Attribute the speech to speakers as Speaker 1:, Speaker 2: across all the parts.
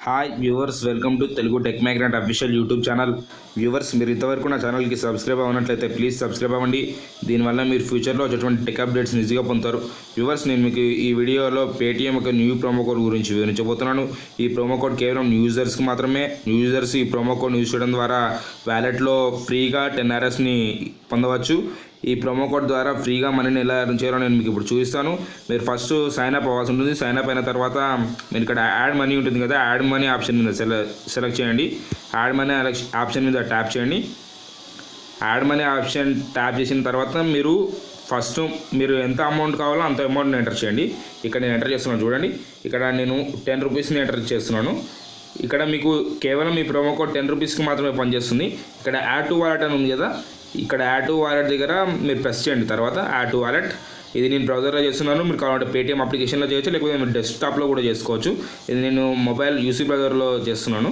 Speaker 1: Hi viewers, welcome to Telugu tech migrant official YouTube channel. Viewers, మీరు ఇంతవరకు నా ఛానల్కి సబ్స్క్రైబ్ అవ్వనట్లయితే ప్లీజ్ సబ్స్క్రైబ్ అవ్వండి. దీనివల్ల మీరు ఫ్యూచర్లో వచ్చేటువంటి టెక్ అప్డేట్స్ ఈజీగా పొందుతారు. వ్యూవర్స్, నేను మీకు ఈ వీడియోలో పేటీఎం ఒక న్యూ ప్రోమో కోడ్ గురించి వివరించబోతున్నాను. ఈ ప్రోమో కోడ్ కేవలం యూజర్స్కి మాత్రమే. యూజర్స్ ఈ ప్రోమో కోడ్ యూజ్ చేయడం ద్వారా వ్యాలెట్లో ఫ్రీగా 10 RSని పొందవచ్చు. ఈ ప్రోమో కోడ్ ద్వారా ఫ్రీగా మనీని ఎలా ఎర్న్ చేయాలో నేను మీకు ఇప్పుడు చూపిస్తాను. మీరు ఫస్ట్ సైన్ అప్ అవ్వాల్సి ఉంటుంది. సైన్ అప్ అయిన తర్వాత మీరు ఇక్కడ యాడ్ మనీ ఉంటుంది కదా, యాడ్ మనీ ఆప్షన్ మీద సెలెక్ట్ చేయండి. యాడ్ మనీ ఆప్షన్ మీద ట్యాప్ చేయండి. యాడ్ మనీ ఆప్షన్ ట్యాప్ చేసిన తర్వాత మీరు ఎంత అమౌంట్ కావాలో అంత అమౌంట్ని ఎంటర్ చేయండి. ఇక్కడ నేను ఎంటర్ చేస్తున్నాను చూడండి. ఇక్కడ నేను 10 రూపీస్ని ఎంటర్ చేస్తున్నాను. ఇక్కడ మీకు కేవలం ఈ ప్రోమో కోడ్ 10 రూపీస్కి మాత్రమే పనిచేస్తుంది. ఇక్కడ యాడ్ టు వాలెట్ అని ఉంది కదా, ఇక్కడ యాడ్ టు వాలెట్ దగ్గర మీరు ప్రెస్ చేయండి. తర్వాత యాడ్ టు వాలెట్, ఇది నేను బ్రౌజర్లో చేస్తున్నాను. మీరు కావాలంటే పేటీఎం అప్లికేషన్లో చేయొచ్చు, లేకపోతే మీరు డెస్క్టాప్లో కూడా చేసుకోవచ్చు. ఇది నేను మొబైల్ యూసీ బ్రౌజర్లో చేస్తున్నాను.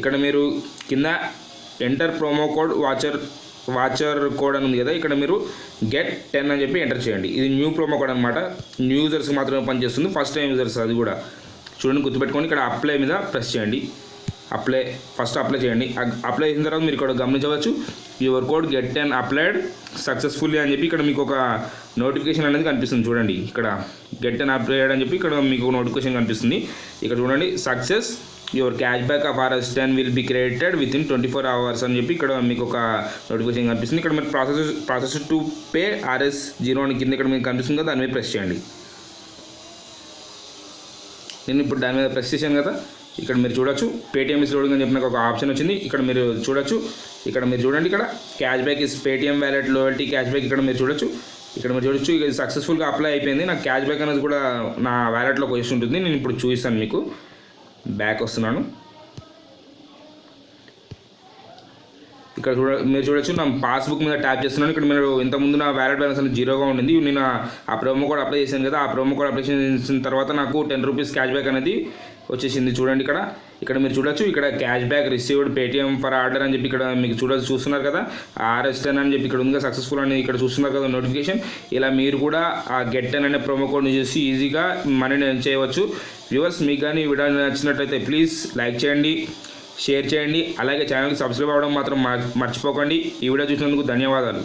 Speaker 1: ఇక్కడ మీరు కింద enter promo code voucher code అని ఉంది కదా, ఇక్కడ మీరు గెట్ 10 అని చెప్పి ఎంటర్ చేయండి. ఇది న్యూ ప్రోమో కోడ్ అనమాట. న్యూ యూజర్స్కి మాత్రమే పనిచేస్తుంది, ఫస్ట్ టైం యూజర్స్ అది కూడా. చూడండి, గుర్తుపెట్టుకొని ఇక్కడ అప్లై మీద ప్రెస్ చేయండి. ఫస్ట్ అప్లై చేయండి. అప్లై చేసిన తర్వాత మీరు ఇక్కడ గమనించవచ్చు, your code get 10 applied successfully అని చెప్పి ఇక్కడ మీకు ఒక నోటిఫికేషన్ అనేది కనిపిస్తుంది. చూడండి, ఇక్కడ గెట్ 10 అప్లైడ్ అని చెప్పి ఇక్కడ మీకు ఒక నోటిఫికేషన్ కనిపిస్తుంది. ఇక్కడ చూడండి, success your cash back of RS10 will be created with in 24 hours అని చెప్పి ఇక్కడ మీకు ఒక నోటిఫికేషన్ కనిపిస్తుంది. ఇక్కడ మీరు ప్రాసెస్ టు పే RS0 అని కింద ఇక్కడ మీకు కనిపిస్తుంది కదా, దాని మీద ప్రెస్ చేయండి. నేను ఇప్పుడు దాని మీద ప్రెస్ చేశాను కదా, ఇక్కడ మీరు చూడొచ్చు పేటీఎం ఇస్ లోడింగ్ అని చెప్పిన ఒక ఆప్షన్ వచ్చింది. ఇక్కడ మీరు చూడొచ్చు, ఇక్కడ cash back is Paytm wallet loyalty cash back ఇక్కడ మీరు చూడొచ్చు. ఇది సక్సెస్ఫుల్గా అప్లై అయిపోయింది. నాకు క్యాష్ బ్యాక్ అనేది కూడా నా వ్యాలెట్లోకి వచ్చి ఉంటుంది. నేను ఇప్పుడు చూపిస్తాను మీకు. బ్యాక్ వస్తున్నాను. ఇక్కడ మీరు చూడొచ్చు, నా పాస్బుక్ మీద ట్యాప్ చేస్తున్నాను. ఇక్కడ మీరు ఇంతకుముందు నా వ్యాలెట్ బ్యాలెన్స్ అనేది 0గా ఉండింది. నేను ఆ ప్రోమో కోడ్ అప్లై చేశాను కదా, ఆ ప్రోమో కోడ్ అప్లై చేసిన తర్వాత నాకు 10 రూపీస్ క్యాష్ బ్యాక్ అనేది వచ్చేసింది. చూడండి, ఇక్కడ మీరు చూడొచ్చు, ఇక్కడ cash back received Paytm for order అని చెప్పి ఇక్కడ మీకు చూస్తున్నారు కదా, RS10 అని చెప్పి ఇక్కడ ఉంది కదా, సక్సెస్ఫుల్ అని ఇక్కడ చూస్తున్నారు కదా నోటిఫికేషన్. ఇలా మీరు కూడా ఆ గెట్ 10 అనే ప్రోమో కోడ్ని చూసి ఈజీగా మనీని ఎర్న్ చేయవచ్చు. వ్యూవర్స్, మీకు కానీ ఈ వీడియో నచ్చినట్లయితే ప్లీజ్ లైక్ చేయండి, షేర్ చేయండి, అలాగే ఛానల్కి సబ్స్క్రైబ్ అవ్వడం మాత్రం మర్చిపోకండి. ఈ వీడియో చూసినందుకు ధన్యవాదాలు.